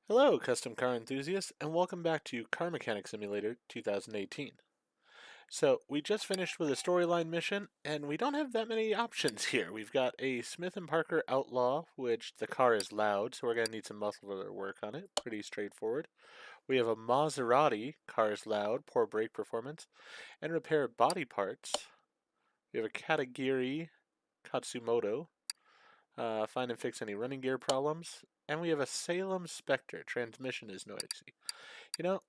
Hello, custom car enthusiasts, and welcome back to Car Mechanic Simulator 2018. So, we just finished with a storyline mission, and we don't have that many options here. We've got a Smith & Parker Outlaw, which the car is loud, so we're going to need some muffler work on it. Pretty straightforward. We have a Maserati, car is loud, poor brake performance, and repair body parts. We have a Katagiri Katsumoto, find and fix any running gear problems. And we have a Salem Spectre, transmission is noisy. You know,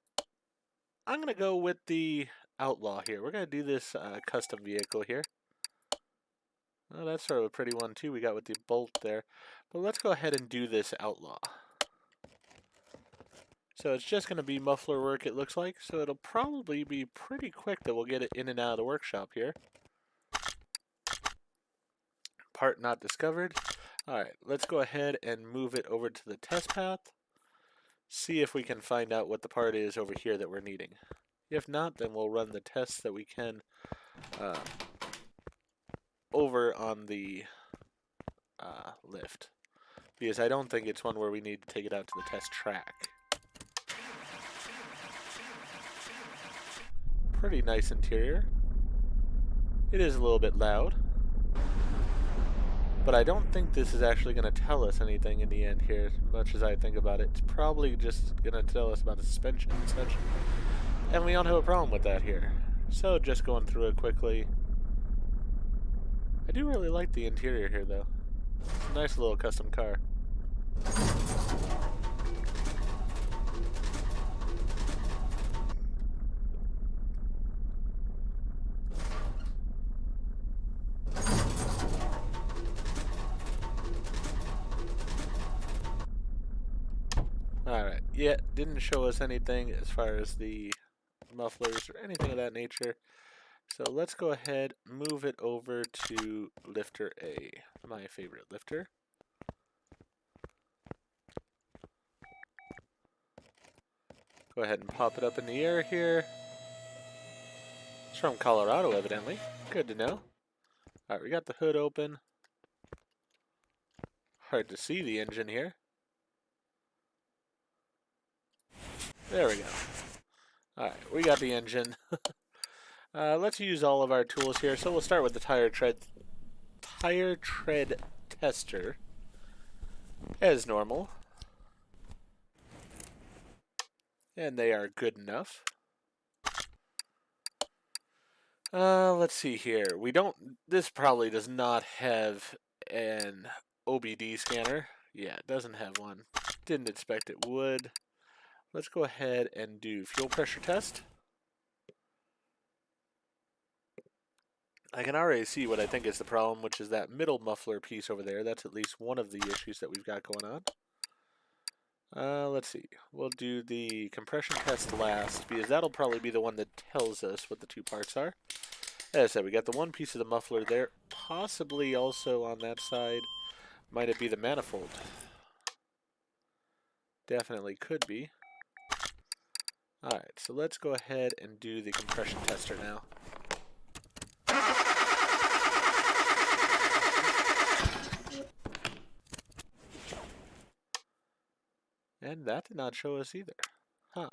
I'm going to go with the Outlaw here. We're going to do this custom vehicle here. Well, that's sort of a pretty one too we got with the Bolt there. But let's go ahead and do this Outlaw. So it's just going to be muffler work, it looks like. So it'll probably be pretty quick that we'll get it in and out of the workshop here. Part not discovered. Alright, let's go ahead and move it over to the test path. See if we can find out what the part is over here that we're needing. If not, then we'll run the tests that we can over on the lift. Because I don't think it's one where we need to take it out to the test track. Pretty nice interior. It is a little bit loud. But I don't think this is actually going to tell us anything in the end here, as much as I think about it. It's probably just going to tell us about the suspension and such. And we don't have a problem with that here. So just going through it quickly. I do really like the interior here though. It's a nice little custom car. Alright, yeah, didn't show us anything as far as the mufflers or anything of that nature. So let's go ahead, move it over to lifter A, my favorite lifter. Go ahead and pop it up in the air here. It's from Colorado, evidently. Good to know. Alright, we got the hood open. Hard to see the engine here. There we go. Alright, we got the engine. Let's use all of our tools here. So we'll start with the tire tread tester, as normal. And they are good enough. Let's see here. This probably does not have an OBD scanner. Yeah, it doesn't have one. Didn't expect it would. Let's go ahead and do fuel pressure test. I can already see what I think is the problem, which is that middle muffler piece over there. That's at least one of the issues that we've got going on. Let's see. We'll do the compression test last, because that'll probably be the one that tells us what the two parts are. As I said, we got the one piece of the muffler there. Possibly also on that side, might it be the manifold? Definitely could be. Alright, so let's go ahead and do the compression tester now. And that did not show us either. Huh.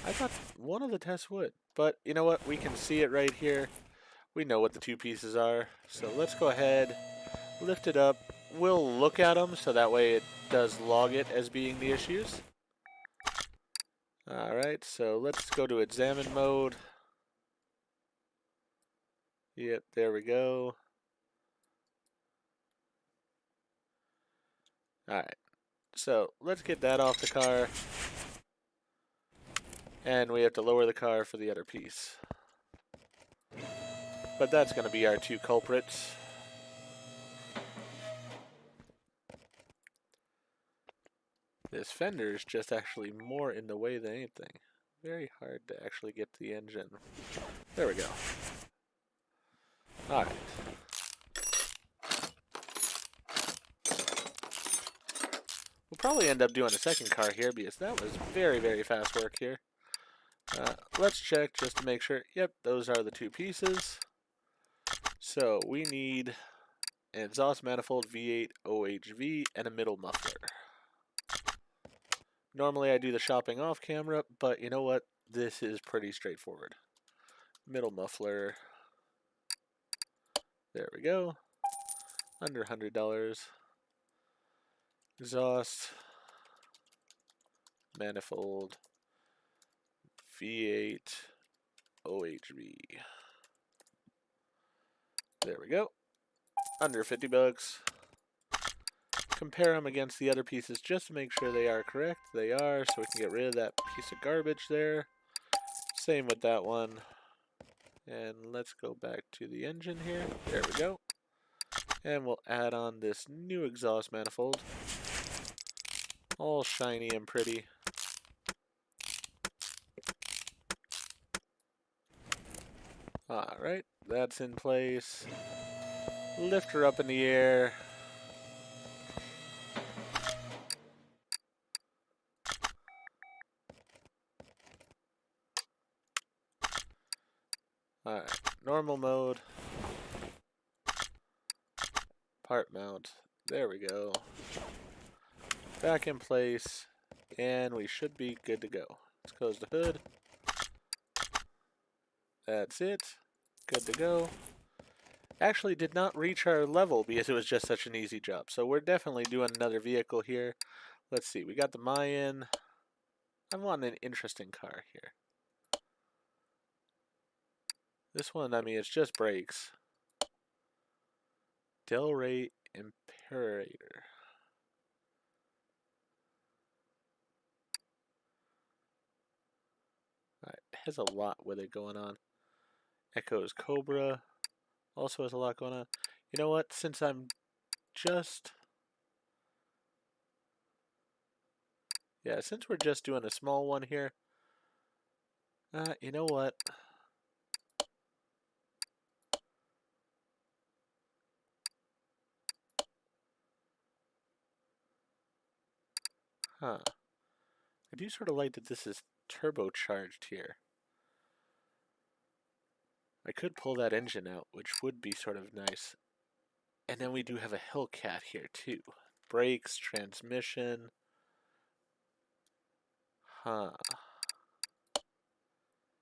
I thought one of the tests would. But you know what? We can see it right here. We know what the two pieces are. So let's go ahead, lift it up. We'll look at them so that way it does log it as being the issues. Alright, so let's go to examine mode. Yep, there we go. Alright, so let's get that off the car. And we have to lower the car for the other piece. But that's going to be our two culprits. This fender is just actually more in the way than anything. Very hard to actually get to the engine. There we go. Alright. We'll probably end up doing a second car here because that was very, very fast work here. Let's check just to make sure. Yep, those are the two pieces. So we need an exhaust manifold V8 OHV and a middle muffler. Normally I do the shopping off camera, but you know what? This is pretty straightforward. Middle muffler. There we go. Under $100. Exhaust. Manifold. V8. OHV. There we go. Under 50 bucks. Compare them against the other pieces just to make sure they are correct. They are, so we can get rid of that piece of garbage there. Same with that one. And let's go back to the engine here. There we go. And we'll add on this new exhaust manifold. All shiny and pretty. Alright, that's in place. Lift her up in the air. Alright, normal mode. Part mount. There we go. Back in place. And we should be good to go. Let's close the hood. That's it. Good to go. Actually did not reach our level because it was just such an easy job. So we're definitely doing another vehicle here. Let's see. We got the Mayan. I want an interesting car here. This one, I mean, it's just brakes. Del Rey Imperator. Alright, it has a lot with it going on. Echo's Cobra also has a lot going on. You know what? Since I'm just... Yeah, since we're just doing a small one here, you know what? Huh. I do sort of like that this is turbocharged here. I could pull that engine out, which would be sort of nice. And then we do have a Hellcat here too. Brakes, transmission. Huh.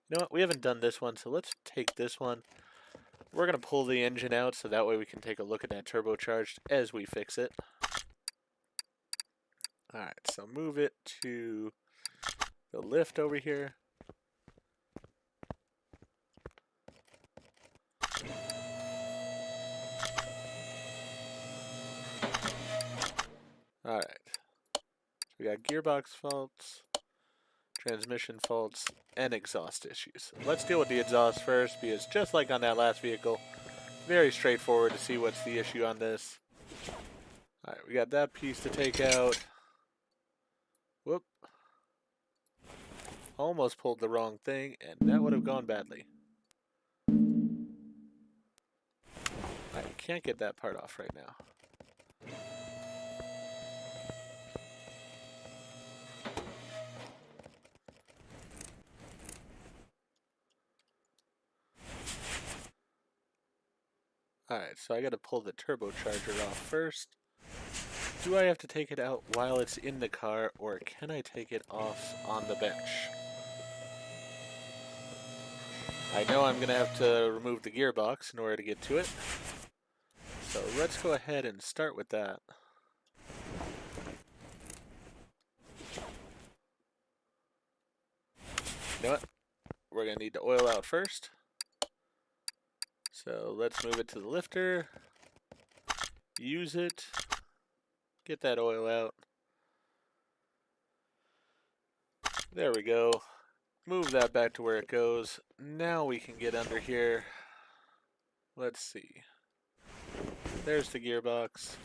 You know what? We haven't done this one, so let's take this one. We're going to pull the engine out so that way we can take a look at that turbocharged as we fix it. Alright, so move it to the lift over here. Alright. So we got gearbox faults, transmission faults, and exhaust issues. Let's deal with the exhaust first because just like on that last vehicle, very straightforward to see what's the issue on this. Alright, we got that piece to take out. Whoop. Almost pulled the wrong thing, and that would have gone badly. I can't get that part off right now. Alright, so I gotta pull the turbocharger off first. Do I have to take it out while it's in the car, or can I take it off on the bench? I know I'm gonna have to remove the gearbox in order to get to it. So let's go ahead and start with that. You know what? We're gonna need to oil out first. So let's move it to the lifter. Use it. Get that oil out. There we go. Move that back to where it goes. Now we can get under here. Let's see. There's the gearbox.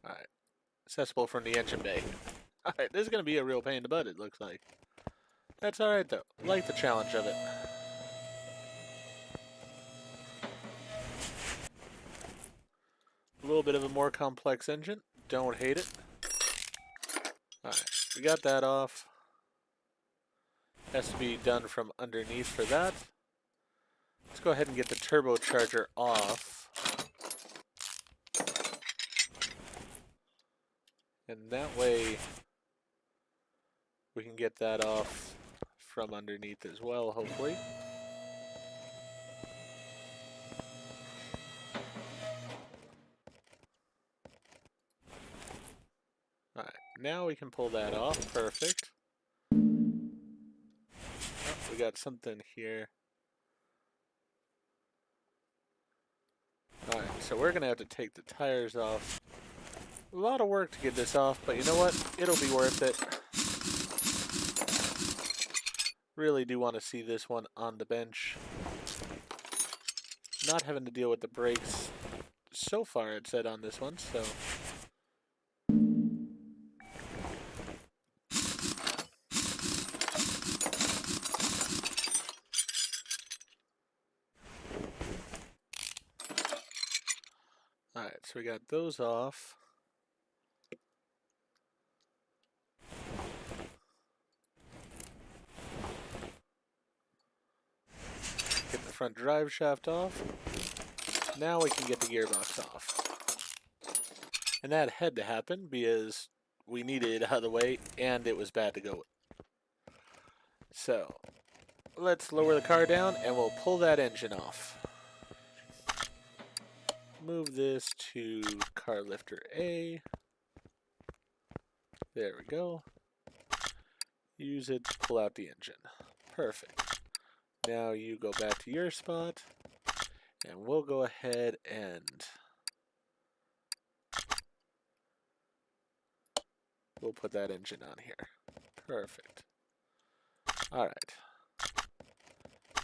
Alright. Accessible from the engine bay. Alright, this is going to be a real pain in the butt, it looks like. That's alright though. Like the challenge of it. A little bit of a more complex engine. Don't hate it. Alright, we got that off. Has to be done from underneath for that. Let's go ahead and get the turbocharger off. And that way we can get that off from underneath as well, hopefully. Alright, now we can pull that off. Perfect. Oh, we got something here. Alright, so we're going to have to take the tires off. A lot of work to get this off, but you know what? It'll be worth it. Really do want to see this one on the bench. Not having to deal with the brakes so far, it said on this one, so... Alright, so we got those off. Get the front drive shaft off. Now we can get the gearbox off. And that had to happen because we needed it out of the way and it was bad to go with. So, let's lower the car down and we'll pull that engine off. Move this to car lifter A. There we go. Use it to pull out the engine. Perfect. Now you go back to your spot and we'll go ahead and we'll put that engine on here. Perfect. Alright.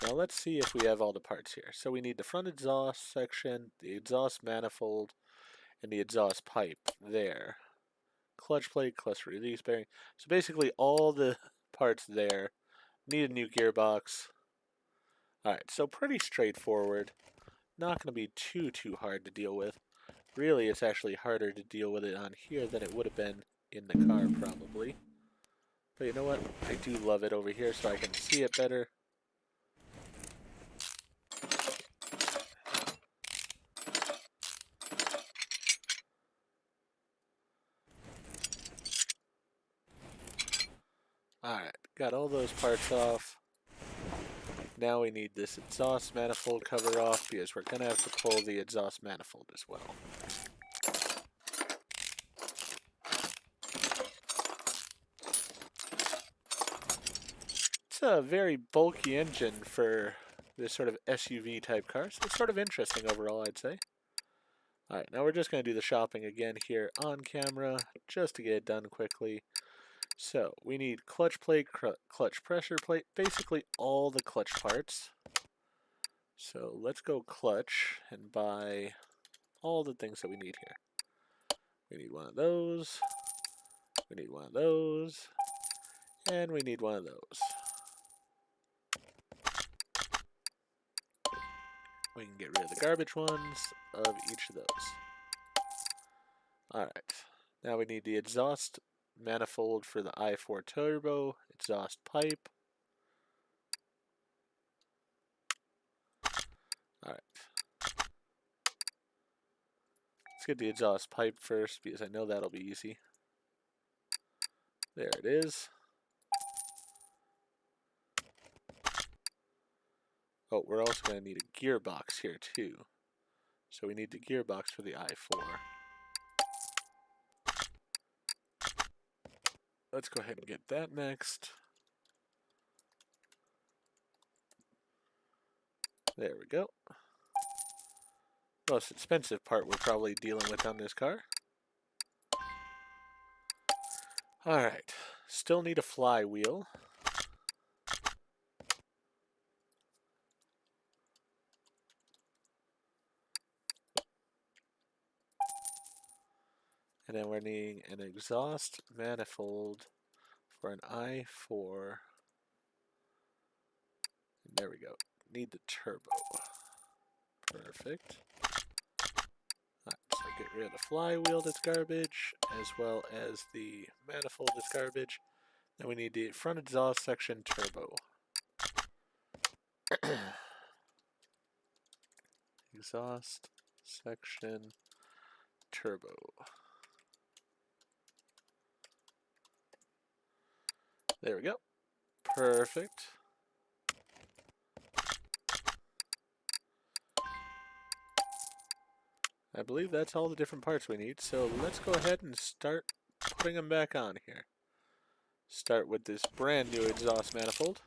Now let's see if we have all the parts here. So we need the front exhaust section, the exhaust manifold, and the exhaust pipe there. Clutch plate, clutch release bearing. So basically all the parts there. Need a new gearbox. Alright, so pretty straightforward. Not going to be too hard to deal with. Really, it's actually harder to deal with it on here than it would have been in the car, probably. But you know what? I do love it over here so I can see it better. Alright, got all those parts off. Now we need this exhaust manifold cover off because we're going to have to pull the exhaust manifold as well. It's a very bulky engine for this sort of SUV type car, so it's sort of interesting overall, I'd say. Alright, now we're just going to do the shopping again here on camera, just to get it done quickly. So, we need clutch plate, clutch pressure plate, basically all the clutch parts. So, let's go clutch and buy all the things that we need here. We need one of those, we need one of those, and we need one of those. We can get rid of the garbage ones of each of those. Alright, now we need the exhaust manifold for the i4 turbo, exhaust pipe. Alright. Let's get the exhaust pipe first because I know that'll be easy. There it is. Oh, we're also going to need a gearbox here too. So we need the gearbox for the i4. Let's go ahead and get that next. There we go. Most expensive part we're probably dealing with on this car. Alright, still need a flywheel. And then we're needing an exhaust manifold for an i4. And there we go. Need the turbo. Perfect. Alright, so get rid of the flywheel that's garbage, as well as the manifold that's garbage. Then we need the front exhaust section turbo. Exhaust section turbo. There we go. Perfect. I believe that's all the different parts we need, so let's go ahead and start putting them back on here. Start with this brand new exhaust manifold.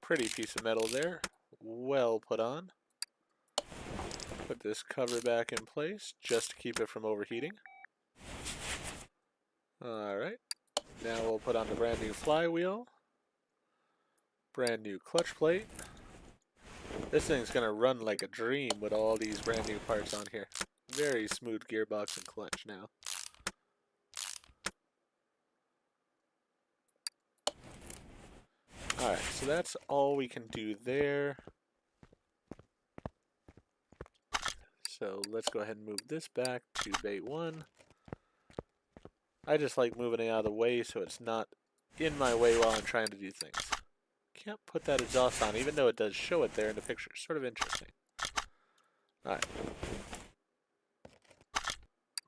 Pretty piece of metal there, well put on. Put this cover back in place just to keep it from overheating. Alright, now we'll put on the brand new flywheel. Brand new clutch plate. This thing's gonna run like a dream with all these brand new parts on here. Very smooth gearbox and clutch now. Alright, so that's all we can do there. So let's go ahead and move this back to bay 1. I just like moving it out of the way so it's not in my way while I'm trying to do things. Can't put that exhaust on even though it does show it there in the picture. Sort of interesting. Alright.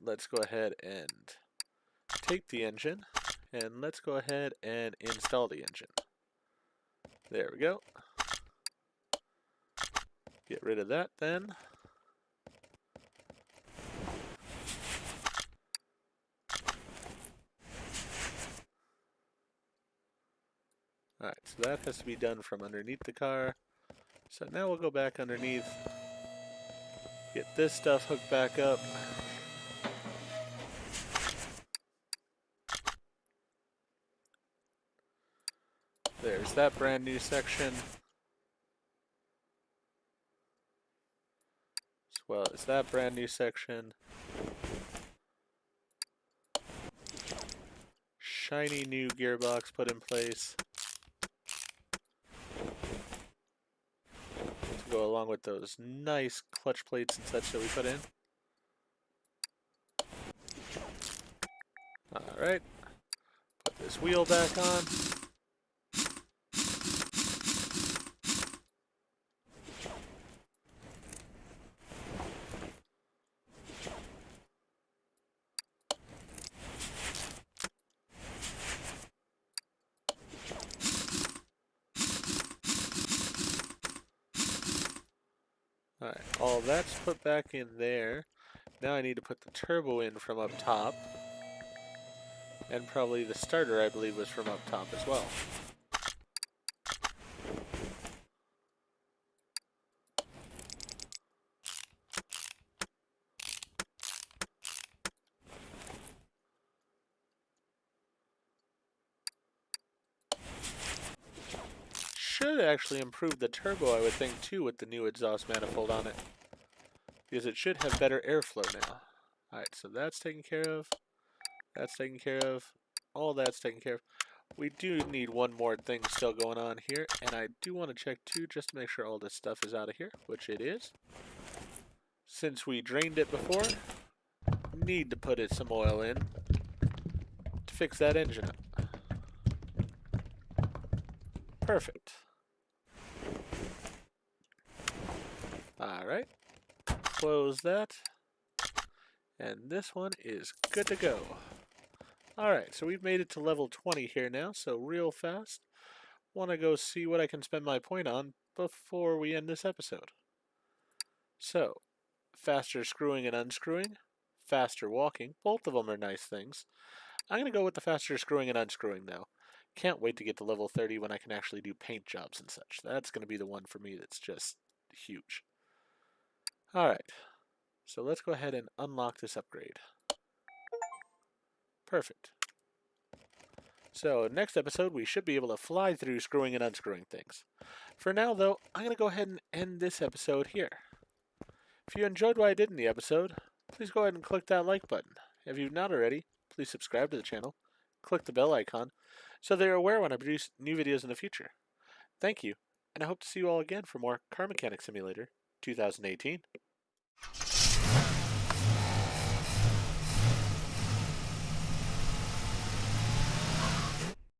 Let's go ahead and take the engine and let's go ahead and install the engine. There we go. Get rid of that then. Alright, so that has to be done from underneath the car. So now we'll go back underneath, get this stuff hooked back up. There's that brand new section. As well as that brand new section. Shiny new gearbox put in place. To go along with those nice clutch plates and such that we put in. Alright. Put this wheel back on. Alright, all that's put back in there. Now I need to put the turbo in from up top. And probably the starter, I believe, was from up top as well. Should actually improve the turbo, I would think, too, with the new exhaust manifold on it. Because it should have better airflow now. Alright, so that's taken care of. That's taken care of. All that's taken care of. We do need one more thing still going on here. And I do want to check, too, just to make sure all this stuff is out of here, which it is. Since we drained it before, need to put it some oil in to fix that engine up. Perfect. Alright, close that, and this one is good to go. Alright, so we've made it to level 20 here now, so real fast. Want to go see what I can spend my point on before we end this episode. So, faster screwing and unscrewing, faster walking, both of them are nice things. I'm going to go with the faster screwing and unscrewing though. Can't wait to get to level 30 when I can actually do paint jobs and such. That's going to be the one for me that's just huge. Alright, so let's go ahead and unlock this upgrade. Perfect. So next episode we should be able to fly through screwing and unscrewing things. For now though, I'm going to go ahead and end this episode here. If you enjoyed what I did in the episode, please go ahead and click that like button. If you've not already, please subscribe to the channel, click the bell icon, so they're aware when I produce new videos in the future. Thank you, and I hope to see you all again for more Car Mechanic Simulator 2018.